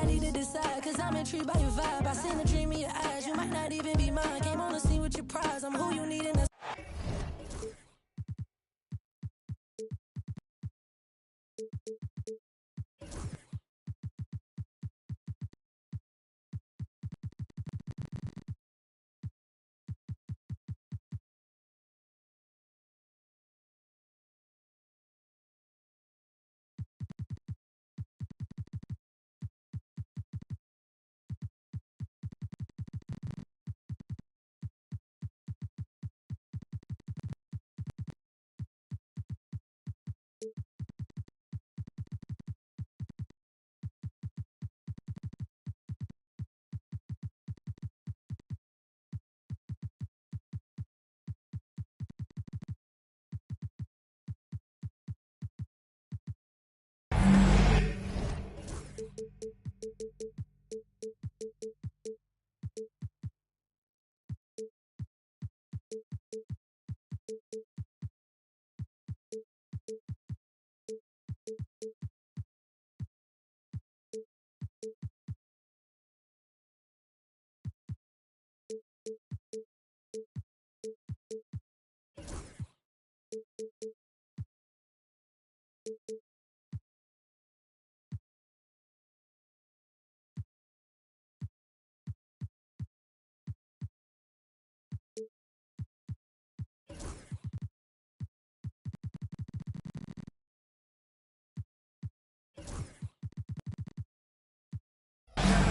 I need to decide, cause I'm intrigued by your vibe. I seen the dream in your eyes, you might not even be mine. Came on the scene with your prize, I'm who you need in a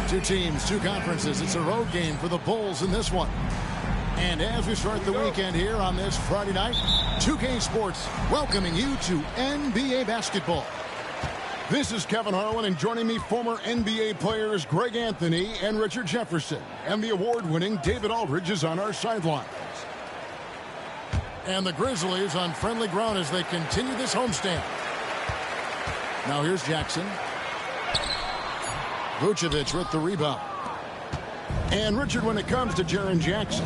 Two teams, two conferences. It's a road game for the Bulls in this one. And as we start the weekend here on this Friday night, 2K Sports welcoming you to NBA basketball. This is Kevin Harlan, and joining me, former NBA players Greg Anthony and Richard Jefferson. And the award-winning David Aldridge is on our sidelines. And the Grizzlies on friendly ground as they continue this homestand. Now here's Jackson. Vucevic with the rebound. And Richard, when it comes to Jaren Jackson,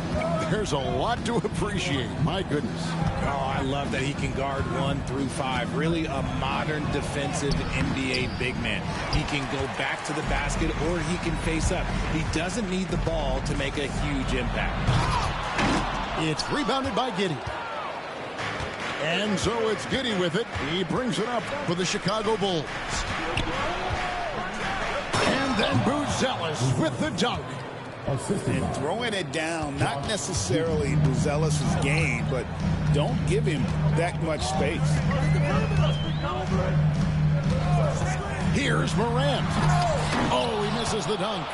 there's a lot to appreciate. My goodness. Oh, I love that he can guard 1 through 5. Really a modern defensive NBA big man. He can go back to the basket or he can face up. He doesn't need the ball to make a huge impact. It's rebounded by Giddey. And so it's Giddey with it. He brings it up for the Chicago Bulls. And then Buzelis with the dunk. And throwing it down, not necessarily Buzelis' game, but don't give him that much space. Here's Morant. Oh, he misses the dunk.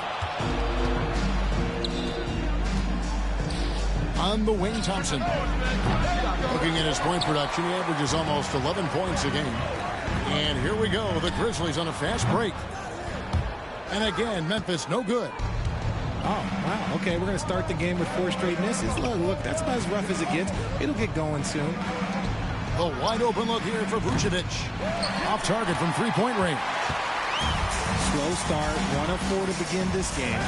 On the wing, Thompson. Looking at his point production, he averages almost 11 points a game. And here we go, the Grizzlies on a fast break. And again, Memphis no good. Oh, wow. Okay, we're going to start the game with 4 straight misses. Look, that's about as rough as it gets. It'll get going soon. The wide open look here for Vucevic. Off target from three-point range. Slow start, 1 of 4 to begin this game.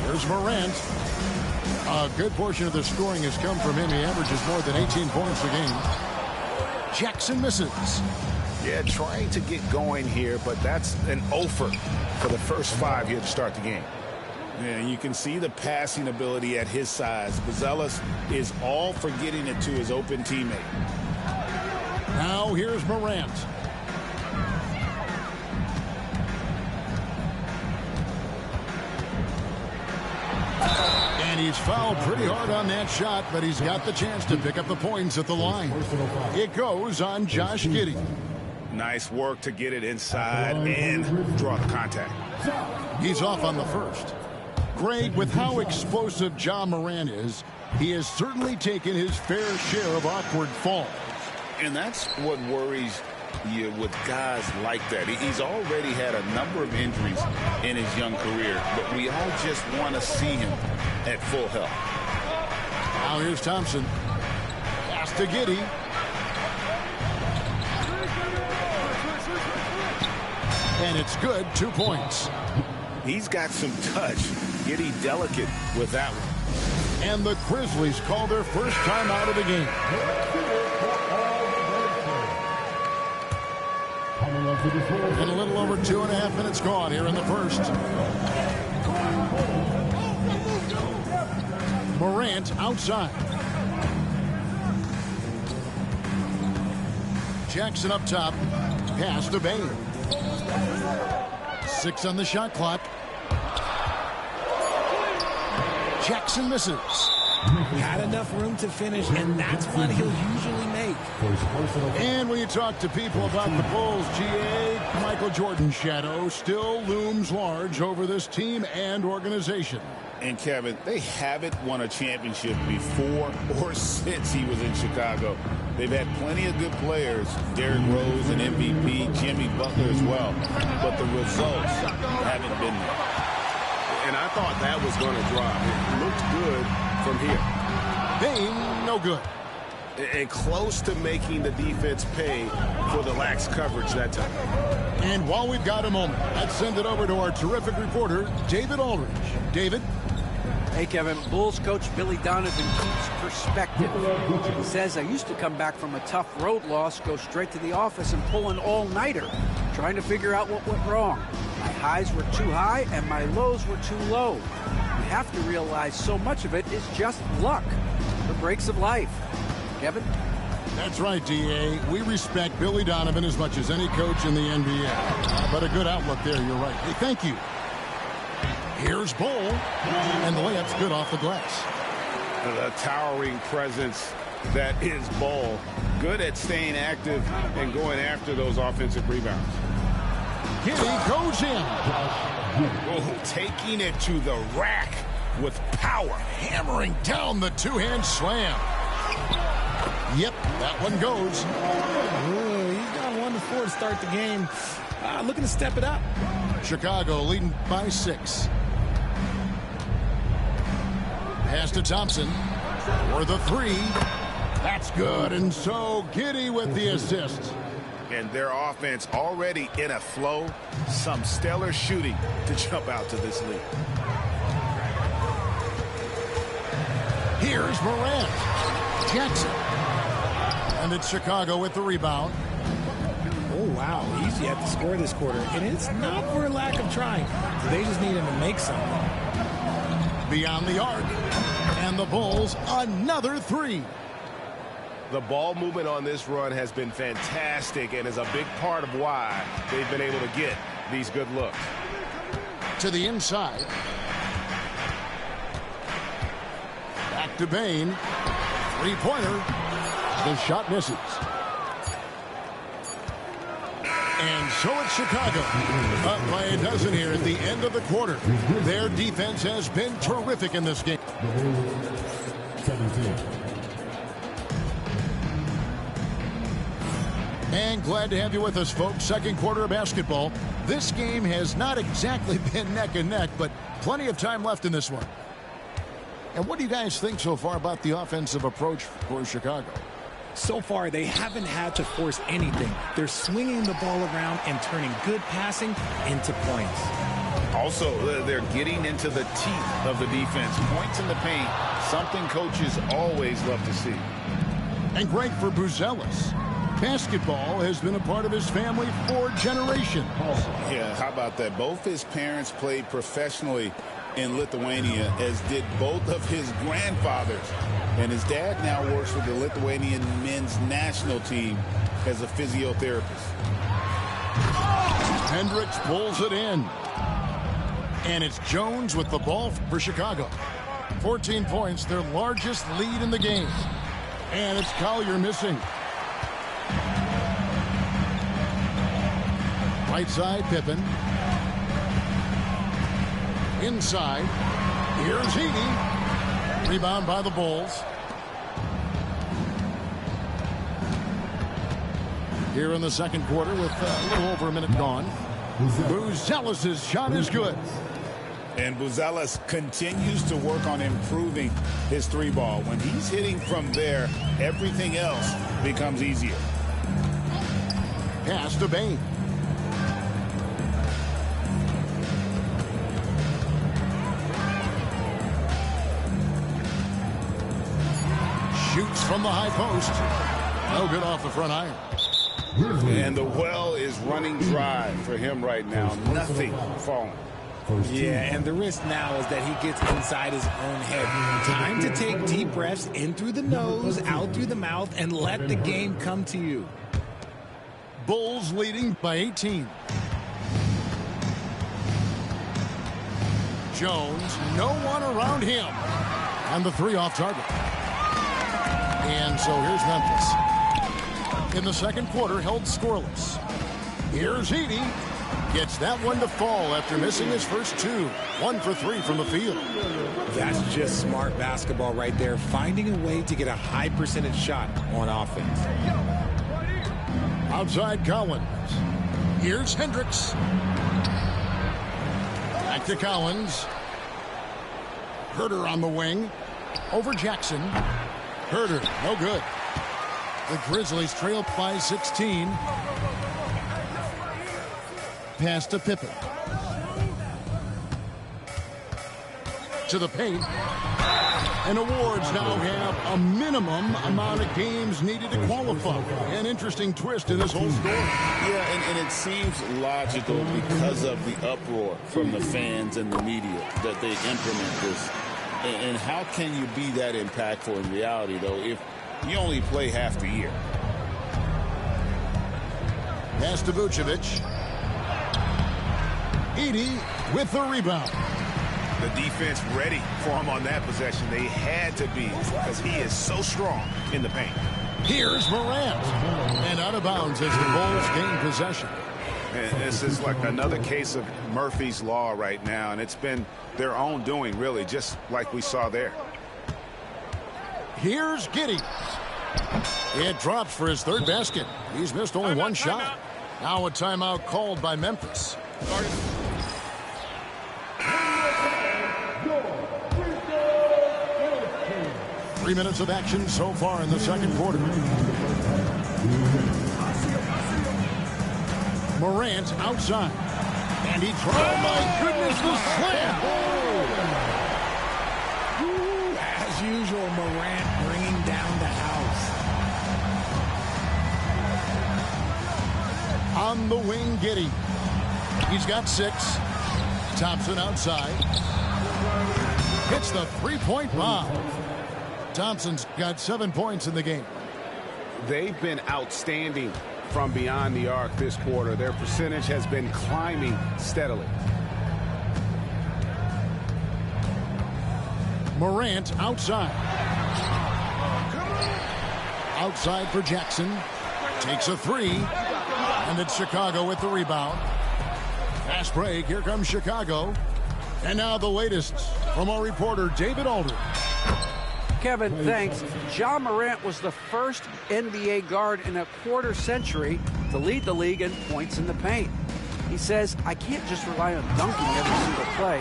Here's Morant. A good portion of the scoring has come from him. He averages more than 18 points a game. Jackson misses. Yeah, trying to get going here, but that's an offer for the first 5 here to start the game. Yeah, you can see the passing ability at his size. Buzelis is all for getting it to his open teammate. Now here's Morant. And he's fouled pretty hard on that shot, but he's got the chance to pick up the points at the line. It goes on Josh Giddey. Nice work to get it inside and draw the contact. He's off on the first. Greg, with how explosive Ja Morant is, he has certainly taken his fair share of awkward falls. And that's what worries you with guys like that. He's already had a number of injuries in his young career, but we all just want to see him at full health. Now here's Thompson. Pass to Giddey. And it's good, 2 points. He's got some touch. Giddey delicate with that one. And the Grizzlies call their first time out of the game. And a little over 2.5 minutes gone here in the first. Morant outside. Jackson up top. Pass to Bain. 6 on the shot clock. Jackson misses. Had enough room to finish, and that's what he'll usually make. And when you talk to people about the Bulls, GA, Michael Jordan's shadow still looms large over this team and organization. And Kevin, they haven't won a championship before or since he was in Chicago. They've had plenty of good players, Derrick Rose, an MVP, Jimmy Butler as well, but the results haven't been there. And I thought that was going to drop. It looked good from here. Bain, no good. And close to making the defense pay for the lax coverage that time. And while we've got a moment, let's send it over to our terrific reporter, David Aldridge. David? Hey, Kevin. Bulls coach Billy Donovan keeps perspective. He says, I used to come back from a tough road loss, go straight to the office and pull an all-nighter, trying to figure out what went wrong. My highs were too high and my lows were too low. You have to realize so much of it is just luck, the breaks of life. Kevin? That's right, D.A. We respect Billy Donovan as much as any coach in the NBA. But a good outlook there, you're right. Hey, thank you. Here's Bull, and the layup's good off the glass. The towering presence that is Bull. Good at staying active and going after those offensive rebounds. Giddy goes in. Oh, taking it to the rack with power. Hammering down the two-hand slam. Yep, that one goes. Ooh, he's got 1 to 4 to start the game. Looking to step it up. Chicago leading by 6. Pass to Thompson for the 3. That's good, and so Giddy with the assist. And their offense already in a flow. Some stellar shooting to jump out to this lead. Here's Morant. Jackson. And it's Chicago with the rebound. Oh, wow. Easy at the score this quarter. And it's not for a lack of trying. They just need him to make something. Beyond the arc. And the Bulls, another 3. The ball movement on this run has been fantastic and is a big part of why they've been able to get these good looks. To the inside. Back to Bain. Three-pointer. The shot misses. And so it's Chicago. Up by a dozen here at the end of the quarter. Their defense has been terrific in this game. And glad to have you with us, folks. Second quarter of basketball. This game has not exactly been neck and neck, but plenty of time left in this one. And what do you guys think so far about the offensive approach for Chicago? So far, they haven't had to force anything. They're swinging the ball around and turning good passing into points. Also, they're getting into the teeth of the defense. Points in the paint, something coaches always love to see. And great for Buzelis. Basketball has been a part of his family for generations. Yeah, how about that? Both his parents played professionally in Lithuania, as did both of his grandfathers. And his dad now works with the Lithuanian men's national team as a physiotherapist. Hendricks pulls it in. And it's Jones with the ball for Chicago. 14 points, their largest lead in the game. And it's Collier missing. Right side, Pippen. Inside. Here's Heaney. Rebound by the Bulls. Here in the second quarter with a little over a minute gone. Buzelis' shot is good. And Buzelis continues to work on improving his 3-ball. When he's hitting from there, everything else becomes easier. Pass to Bain. Shoots from the high post. No good off the front iron. And the well is running dry for him right now. Nothing falling. Yeah, and the risk now is that he gets inside his own head. Time to take deep breaths in through the nose, out through the mouth, and let the game come to you. Bulls leading by 18. Jones, no one around him. And the three off target. And so here's Memphis. In the second quarter, held scoreless. Here's Edey. Gets that one to fall after missing his first two. 1 for 3 from the field. That's just smart basketball right there. Finding a way to get a high percentage shot on offense. Outside Collins. Here's Hendricks. Back to Collins. Herter on the wing. Over Jackson. Herter, no good. The Grizzlies trail by 16. Pass to Pippen. To the paint. And awards now have a minimum amount of games needed to qualify. An interesting twist in this whole story. Yeah, and it seems logical because of the uproar from the fans and the media that they implement this. And how can you be that impactful in reality, though, if you only play half the year? Pass to Vucevic. Edey with the rebound. The defense ready for him on that possession. They had to be because he is so strong in the paint. Here's Morant. And out of bounds as the Bulls gain possession. And this is like another case of Murphy's Law right now, and it's been their own doing, really, just like we saw there. Here's Giddey. It drops for his third basket. He's missed only one shot. Now a timeout called by Memphis. 3 minutes of action so far in the second quarter. Morant outside. And he tried. Oh, my goodness, the slam. Ooh, as usual, Morant bringing down the house. On the wing, Giddey. He's got 6. Thompson outside. Hits the three-point bomb. Thompson's got 7 points in the game. They've been outstanding from beyond the arc this quarter. Their percentage has been climbing steadily. Morant outside. Outside for Jackson. Takes a 3. And it's Chicago with the rebound. Fast break. Here comes Chicago. And now the latest from our reporter, David Aldridge. Kevin, thanks. Ja Morant was the first NBA guard in a quarter century to lead the league in points in the paint. He says, I can't just rely on dunking every single play,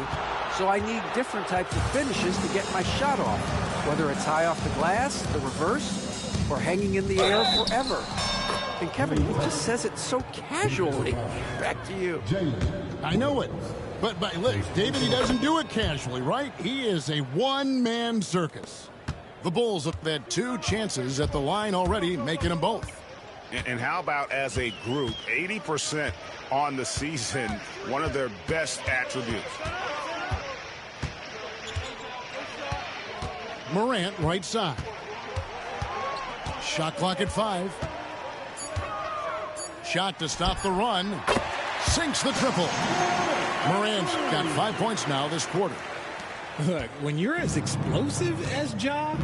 so I need different types of finishes to get my shot off, whether it's high off the glass, the reverse, or hanging in the air forever. And Kevin, he just says it so casually. Back to you. I know it. But look, David, he doesn't do it casually, right? He is a one-man circus. The Bulls have had 2 chances at the line already, making them both. And how about as a group, 80% on the season, one of their best attributes. Morant right side. Shot clock at 5. Shot to stop the run. Sinks the triple. Morant's got 5 points now this quarter. Look, when you're as explosive as Ja,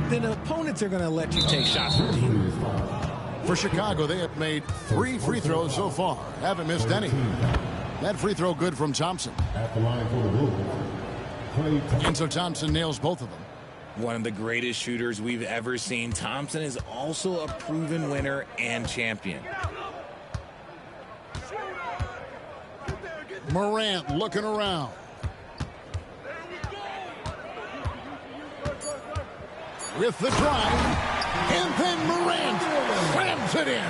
then opponents are going to let you take shots from deep. For Chicago, they have made 3 free throws so far. Haven't missed any. That free throw good from Thompson. At the line for the Bulls. And so Thompson nails both of them. One of the greatest shooters we've ever seen. Thompson is also a proven winner and champion. Morant looking around. With the drive, and then Morant slams it in.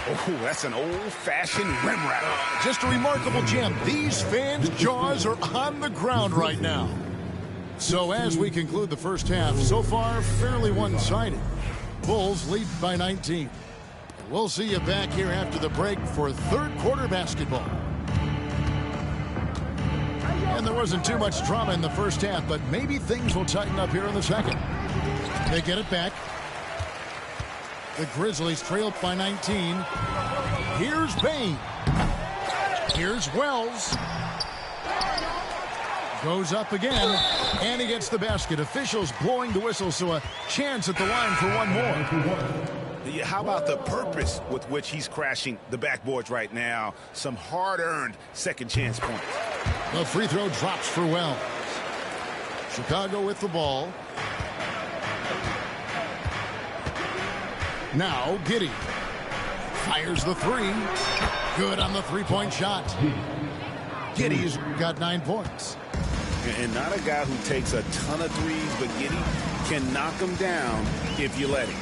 Oh, that's an old-fashioned rim rattle. Just a remarkable gem. These fans' jaws are on the ground right now. So as we conclude the first half, so far fairly one-sided. Bulls lead by 19. We'll see you back here after the break for third quarter basketball. And there wasn't too much drama in the first half, but maybe things will tighten up here in the second. They get it back. The Grizzlies trail by 19. Here's Bain. Here's Wells. Goes up again, and he gets the basket. Officials blowing the whistle, so a chance at the line for one more. How about the purpose with which he's crashing the backboards right now? Some hard-earned second chance points. The free throw drops for Wells. Chicago with the ball. Now Giddey fires the three. Good on the three-point shot. Giddey's got 9 points. And not a guy who takes a ton of threes, but Giddey can knock them down if you let him.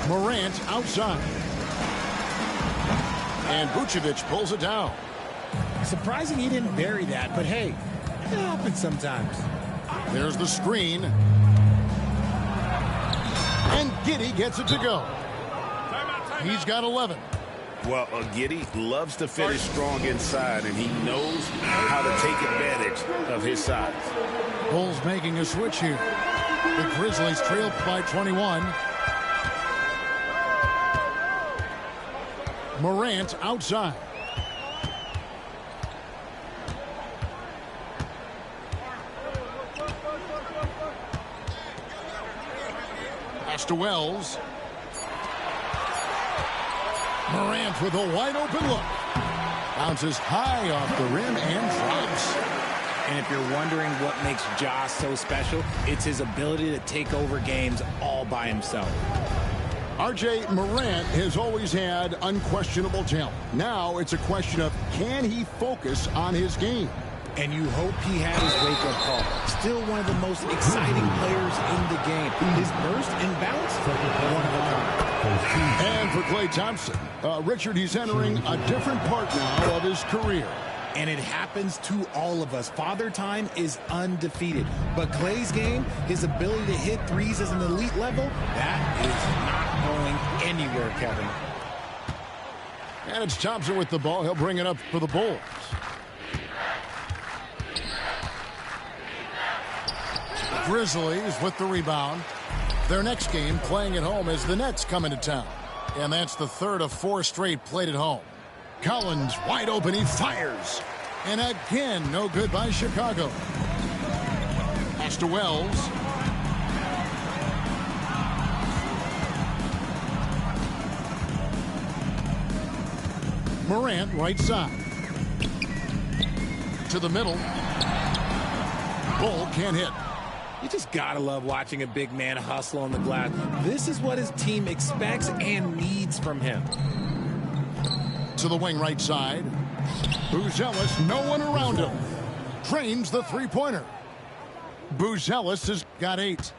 Morant outside. And Vucevic pulls it down. Surprising he didn't bury that, but hey, it happens sometimes. There's the screen. And Giddey gets it to go. He's got 11. Well, Giddey loves to finish strong inside, and he knows how to take advantage of his size. Bulls making a switch here. The Grizzlies trail by 21. Morant outside. Pass to Wells. Morant with a wide open look. Bounces high off the rim and drops. And if you're wondering what makes Ja so special, it's his ability to take over games all by himself. R.J. Morant has always had unquestionable talent. Now it's a question of, can he focus on his game? And you hope he had his wake-up call. Still one of the most exciting players in the game. His burst and bounce, one of a kind. And for Klay Thompson, Richard, he's entering a different part now of his career. And it happens to all of us. Father Time is undefeated. But Klay's game, his ability to hit threes as an elite level, that is not going anywhere, Kevin. And it's Thompson with the ball. He'll bring it up for the Bulls. Grizzlies with the rebound. Their next game playing at home as the Nets come into town. And that's the third of 4 straight played at home. Collins wide open, he fires. And again, no good by Chicago. Pass to Wells. Morant right side. To the middle. Bull can't hit. You just gotta love watching a big man hustle on the glass. This is what his team expects and needs from him. To the wing right side. Buzelis, no one around him. Drains the three-pointer. Buzelis has got 8.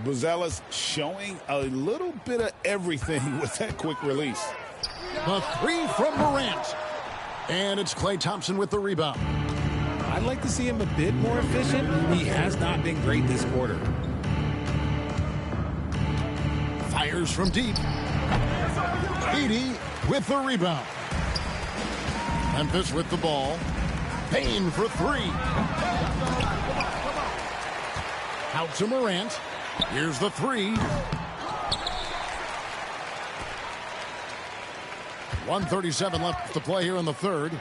Buzelis showing a little bit of everything with that quick release. The three from Morant. And it's Klay Thompson with the rebound. I'd like to see him a bit more efficient. He has not been great this quarter. Fires from deep. 80 with the rebound. Memphis with the ball. Payne for 3. Out to Morant. Here's the 3. 1:37 left to play here in the third.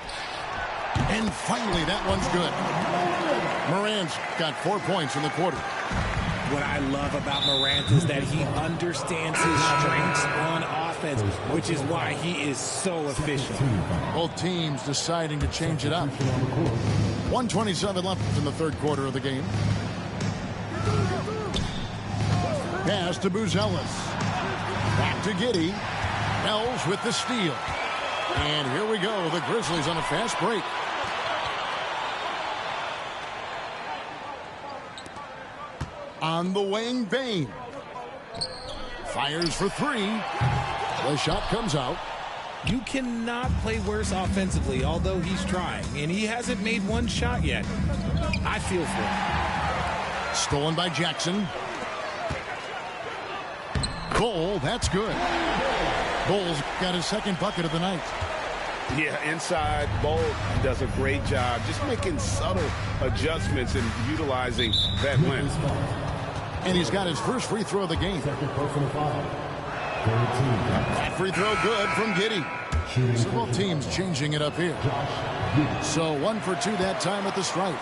And finally, that one's good. Morant's got 4 points in the quarter. What I love about Morant is that he understands his strengths on offense, which is why he is so efficient. Both teams deciding to change it up. 1:27 left in the third quarter of the game. Pass to Buzelis. Back to Giddey. Wells with the steal. And here we go. The Grizzlies on a fast break. On the wing, Bain. Fires for 3. The shot comes out. You cannot play worse offensively, although he's trying, and he hasn't made one shot yet. I feel for him. Stolen by Jackson. Bull, that's good. Bull's got his second bucket of the night. Yeah, inside, Bull does a great job just making subtle adjustments and utilizing that length. And he's got his first free throw of the game. Second personal foul. That free throw good from Giddey. So both teams changing it up here. So 1 for 2 that time at the stripe.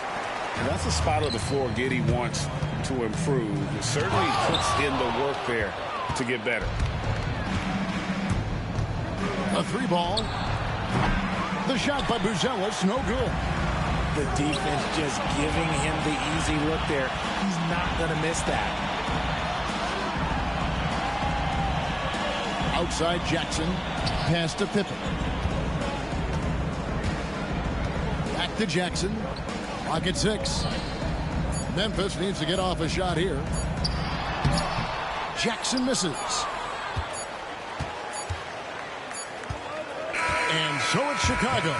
And that's a spot on the floor Giddey wants to improve. It certainly puts in the work there to get better. A 3-ball. The shot by Buzelis, no good. The defense just giving him the easy look there. He's not going to miss that. Outside Jackson. Pass to Pippen. Back to Jackson. Clock at 6. Memphis needs to get off a shot here. Jackson misses. And so it's Chicago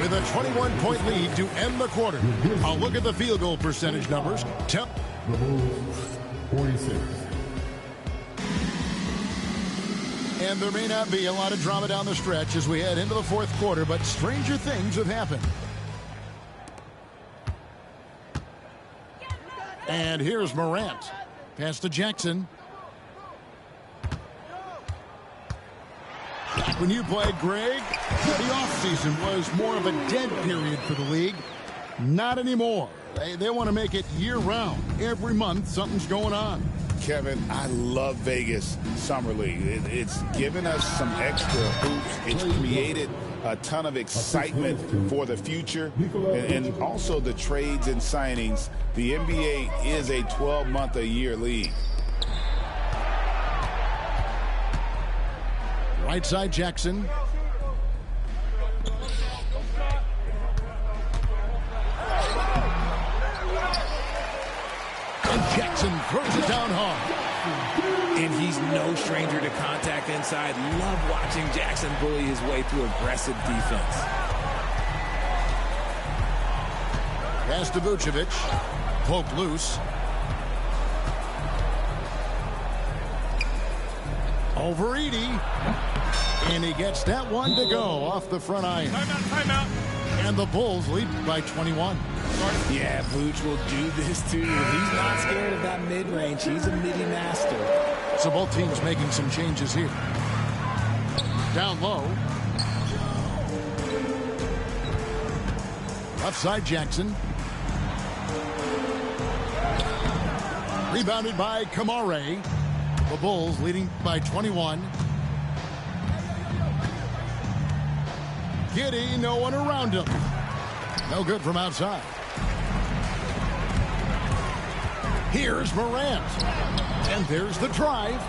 with a 21-point lead to end the quarter. I'll look at the field goal percentage numbers. The Bulls, 46. And there may not be a lot of drama down the stretch as we head into the fourth quarter, but stranger things have happened. And here's Morant. Pass to Jackson. Back when you played, Greg, the offseason was more of a dead period for the league. Not anymore. They want to make it year-round. Every month, something's going on. Kevin, I love Vegas Summer League. It's given us some extra hoops. It's created a ton of excitement for the future. And also the trades and signings. The NBA is a 12-month-a-year league. Right side Jackson. And Jackson throws it down hard. And he's no stranger to contact inside. Love watching Jackson bully his way through aggressive defense. Pass to Vucevic. Poke loose. Over Edey. And he gets that one to go off the front iron. Timeout. And the Bulls lead by 21. Yeah, Vooch will do this too. He's not scared of that mid-range. He's a midi master. So both teams making some changes here. Down low. Left side Jackson. Rebounded by Kamare. The Bulls leading by 21. Giddey, no one around him. No good from outside. Here's Morant. And there's the drive.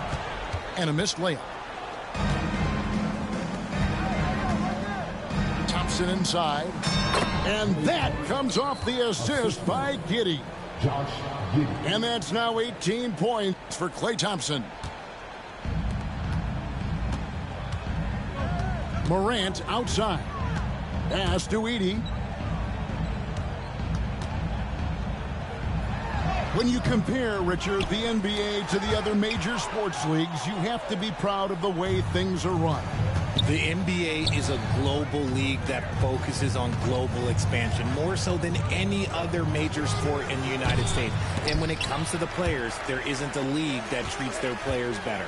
And a missed layup. Thompson inside. And that comes off the assist by Giddey. Josh Giddey. And that's now 18 points for Klay Thompson. Morant outside. Pass to Edey. When you compare, Richard, the NBA to the other major sports leagues, you have to be proud of the way things are run. The NBA is a global league that focuses on global expansion more so than any other major sport in the United States. And when it comes to the players, there isn't a league that treats their players better.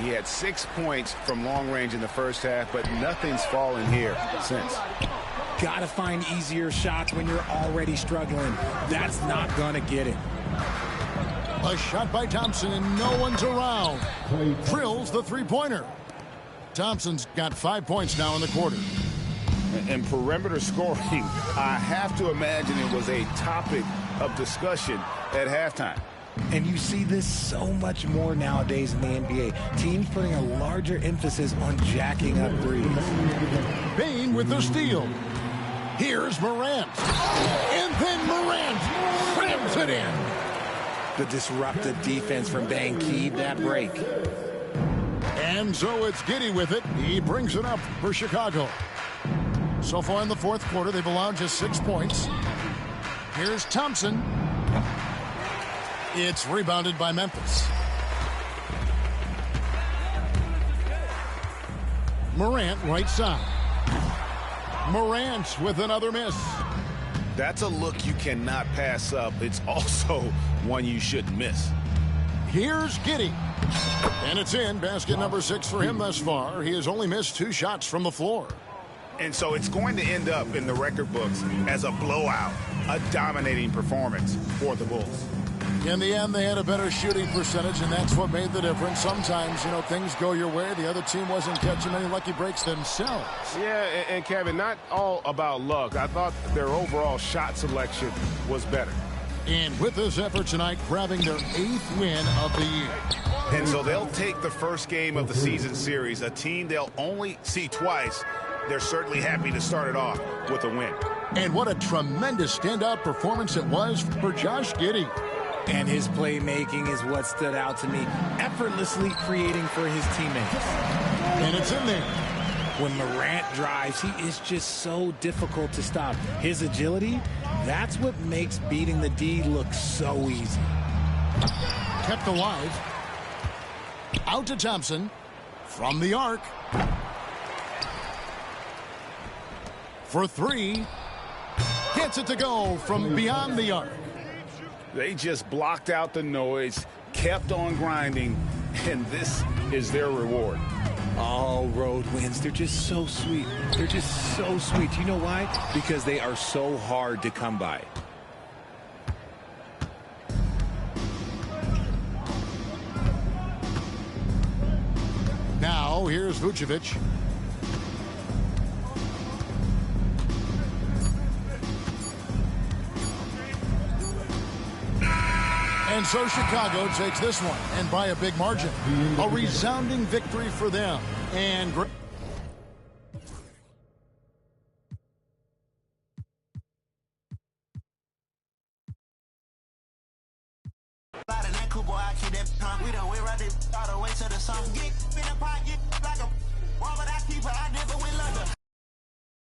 He had 6 points from long range in the first half, but nothing's fallen here since. Gotta find easier shots when you're already struggling. That's not gonna get it. A shot by Thompson and no one's around. Drills the three-pointer. Thompson's got 5 points now in the quarter. And perimeter scoring, I have to imagine it was a topic of discussion at halftime. And you see this so much more nowadays in the NBA. Teams putting a larger emphasis on jacking up threes. Bane with the steal. Here's Morant. And then Morant slams it in. The disruptive defense from Bane keyed that break. And so it's Giddey with it. He brings it up for Chicago. So far in the fourth quarter, they've allowed just 6 points. Here's Thompson. It's rebounded by Memphis. Morant right side. Morant with another miss. That's a look you cannot pass up. It's also one you shouldn't miss. Here's Giddey. And it's in. Basket number 6 for him thus far. He has only missed 2 shots from the floor. And so it's going to end up in the record books as a blowout, a dominating performance for the Bulls. In the end, they had a better shooting percentage, and that's what made the difference. Sometimes, you know, things go your way. The other team wasn't catching any lucky breaks themselves. Yeah, and Kevin, not all about luck. I thought their overall shot selection was better. And with this effort tonight, grabbing their 8th win of the year. And so they'll take the first game of the season series, a team they'll only see twice. They're certainly happy to start it off with a win. And what a tremendous standout performance it was for Josh Giddey. And his playmaking is what stood out to me, effortlessly creating for his teammates. And it's in there. When Morant drives, he is just so difficult to stop. His agility, that's what makes beating the D look so easy. Kept alive. Out to Thompson. From the arc. For 3. Gets it to go from beyond the arc. They just blocked out the noise, kept on grinding, and this is their reward. All road wins, they're just so sweet. They're just so sweet. You know why? Because they are so hard to come by. Now, here's Vucevic. And so Chicago takes this one, and by a big margin. A resounding victory for them. And We done went right all the way to the sun.